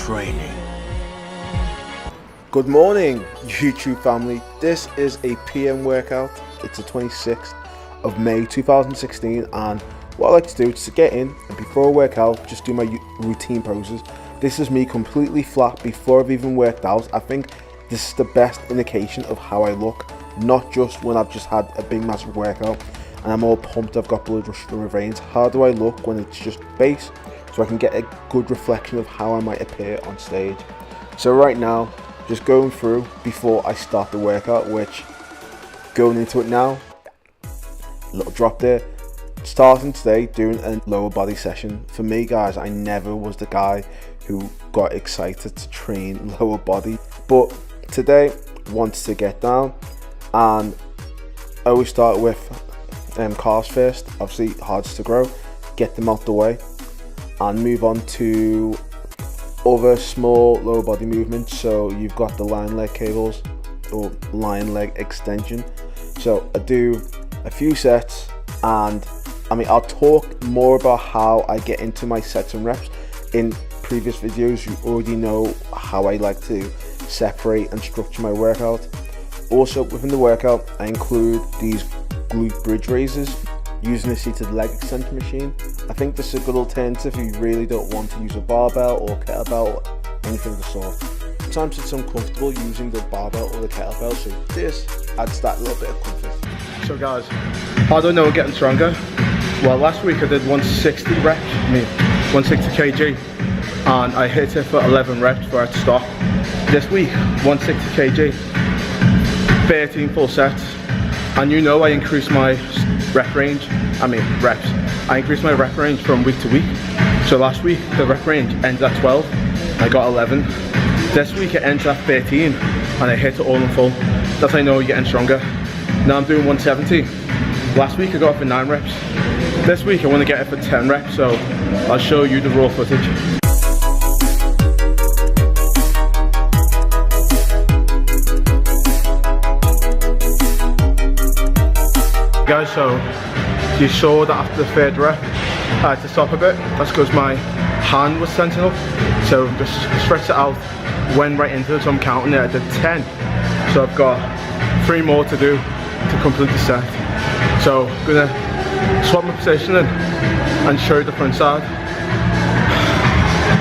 training. Good morning, YouTube family. This is a PM workout. It's the 26th of May 2016, and what I like to do is to get in and before I work out, just do my routine poses. This is me completely flat before I've even worked out. I think this is the best indication of how I look, not just when I've just had a big massive workout and I'm all pumped, I've got blood rushing through my veins. How do I look when it's just base, so I can get a good reflection of how I might appear on stage. So right now, just going through before I start the workout, which going into it now, little drop there. Starting today doing a lower body session. For me guys, I never was the guy who got excited to train lower body, but today wants to get down, and I always start with calves first, obviously hardest to grow, get them out the way and move on to other small lower body movements. So you've got the lion leg cables or lion leg extension. So I do a few sets, and I mean I'll talk more about how I get into my sets and reps in previous videos. You already know how I like to separate and structure my workout. Also within the workout I include these glute bridge raises using a seated leg extension machine. I think this is a good alternative if you really don't want to use a barbell or kettlebell or anything of the sort. Sometimes it's uncomfortable using the barbell or the kettlebell, so this adds that little bit of comfort. So guys, how do I know we're getting stronger? Well, last week I did 160 reps, 160 kg, and I hit it for 11 reps before I had to stop. This week, 160 kg, 13 full sets, and you know I increased my reps. I increased my rep range from week to week. So last week the rep range ended at 12, I got 11. This week it ends at 13, and I hit it all in full. That's how I know you're getting stronger. Now I'm doing 170. Last week I got it for 9 reps. This week I want to get it for 10 reps, so I'll show you the raw footage. Guys, so you saw that after the third rep I had to stop a bit. That's because my hand was tensing up, so just stretch it out, went right into it. So I'm counting it. I did 10, so I've got 3 more to do to complete the set. So I'm gonna swap my positioning and show you the front side.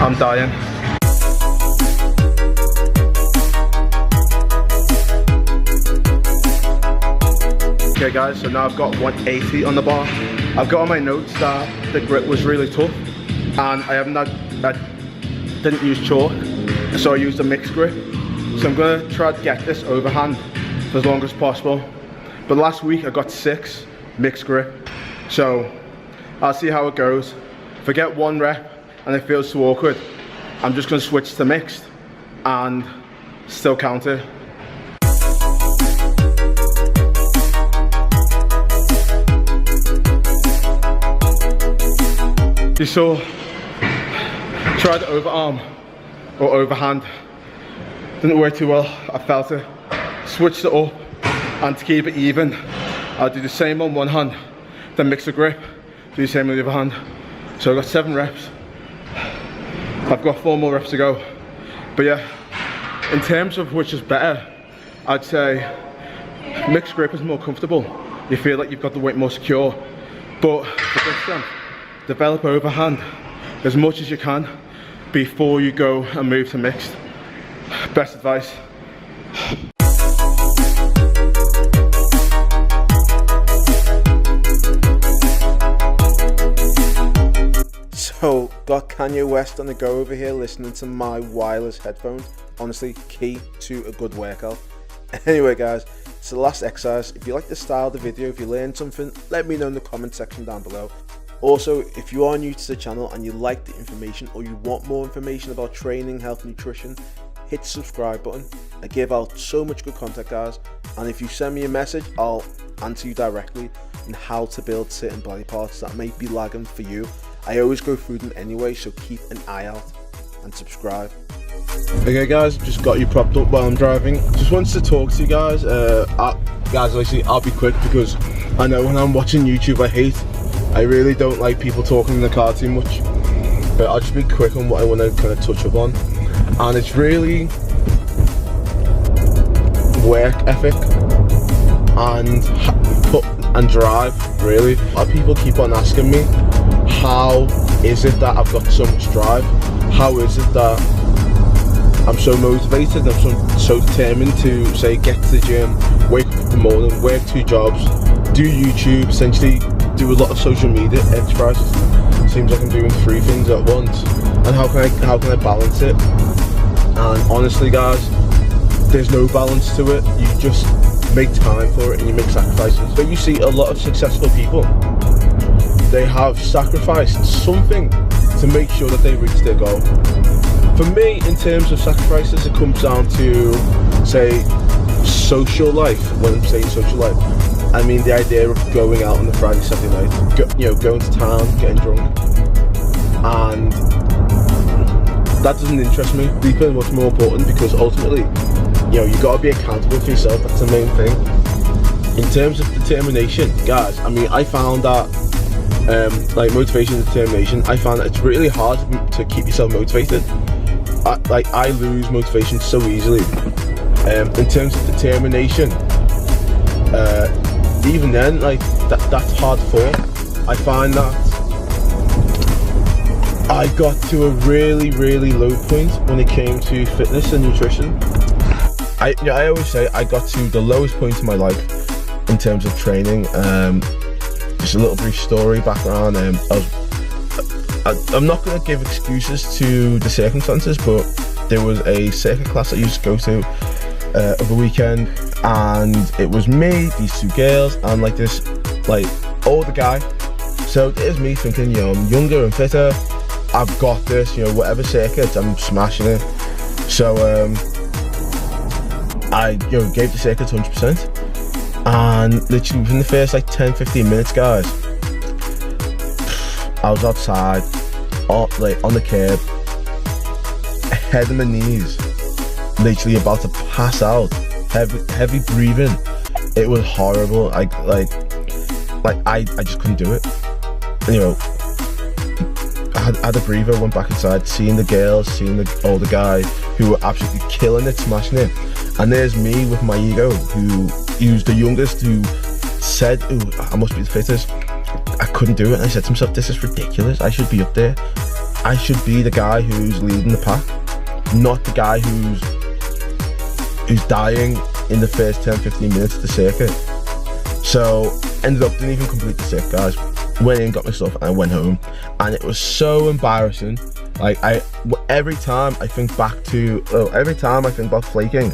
I'm dying. Okay guys, so now I've got 180 on the bar. I've got on my notes that the grip was really tough, and I didn't use chalk, so I used a mixed grip. So I'm gonna try to get this overhand for as long as possible. But last week I got 6 mixed grip, so I'll see how it goes. If I get 1 rep and it feels too awkward, I'm just gonna switch to mixed and still count it. You saw, try the overarm or overhand, didn't work too well. I felt it, switched it up, and to keep it even, I'll do the same on one hand, then mix the grip, do the same with the other hand. So I've got 7 reps, I've got 4 more reps to go. But yeah, in terms of which is better, I'd say mixed grip is more comfortable. You feel like you've got the weight more secure, but for good strength, develop overhand as much as you can before you go and move to mixed. Best advice. So got Kanye West on the go over here listening to my wireless headphones. Honestly, key to a good workout. Anyway guys, it's the last exercise. If you like the style of the video, if you learned something, let me know in the comment section down below. Also, if you are new to the channel and you like the information or you want more information about training, health, nutrition, hit the subscribe button. I give out so much good content guys, and if you send me a message, I'll answer you directly on how to build certain body parts that may be lagging for you. I always go through them anyway, so keep an eye out and subscribe. Okay guys, just got you propped up while I'm driving. Just wanted to talk to you guys. Guys, obviously I'll be quick because I know when I'm watching YouTube I really don't like people talking in the car too much. But I'll just be quick on what I want to kind of touch up on. and it's really work ethic and drive, really. A lot of people keep on asking me, how is it that I've got so much drive? How is it that I'm so motivated, I'm so determined to, say, get to the gym, wake up in the morning, work 2 jobs, do YouTube, essentially do a lot of social media exercises. Seems like I'm doing 3 things at once. And how can I balance it? And honestly, guys, there's no balance to it. You just make time for it and you make sacrifices. But you see a lot of successful people, they have sacrificed something to make sure that they reach their goal. For me, in terms of sacrifices, it comes down to, say, social life. When I'm saying social life, I mean the idea of going out on the Friday, Saturday night, going to town, getting drunk, and that doesn't interest me. Sleeping, what's more important, because ultimately, you gotta be accountable for yourself. That's the main thing. In terms of determination, guys, I mean, I found that, like motivation and determination, I found that it's really hard to keep yourself motivated. I lose motivation so easily. In terms of determination, even then, like that's hard for. I find that I got to a really low point when it came to fitness and nutrition. I always say I got to the lowest point in my life in terms of training. Just a little brief story background. I'm not going to give excuses to the circumstances, but there was a circuit class I used to go to over the weekend, and it was me, these 2 girls, and like this older guy. So there's me thinking, I'm younger and fitter, I've got this, whatever circuit, I'm smashing it. So I gave the circuit 100%, and literally within the first 10-15 minutes, guys, I was outside, on the curb, head on my knees, literally about to pass out, heavy breathing. It was horrible. I just couldn't do it. I had a breather, went back inside, seeing the girls, seeing the older guy who were absolutely killing it, smashing it, and there's me with my ego, who's the youngest, who said, "Ooh, I must be the fittest." I couldn't do it, and I said to myself, this is ridiculous. I should be up there. I should be the guy who's leading the pack, not the guy who's dying in the first 10-15 minutes of the circuit. So ended up, didn't even complete the circuit, guys. Went in, got my stuff, and I went home, and it was so embarrassing. Every time I think about flaking,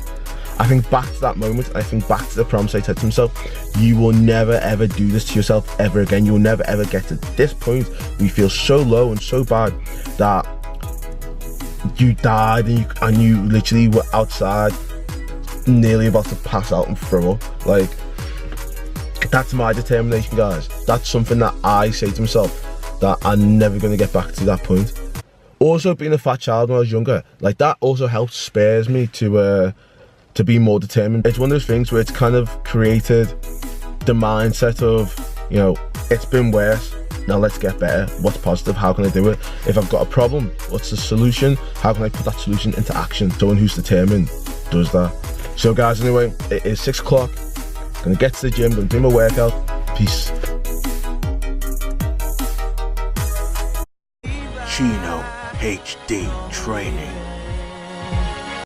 I think back to that moment. I think back to the promise I said to myself, you will never ever do this to yourself ever again. You'll never ever get to this point where you feel so low and so bad that you died, and you literally were outside nearly about to pass out and throw up. That's my determination, guys. That's something that I say to myself, that I'm never going to get back to that point. Also, being a fat child when I was younger, that also helped spares me to be more determined. It's one of those things where it's kind of created the mindset of, it's been worse, now let's get better. What's positive? How can I do it? If I've got a problem, what's the solution? How can I put that solution into action? Someone who's determined does that. So guys, anyway, it is 6 o'clock. Gonna get to the gym, gonna do my workout. Peace. ChinoHD training.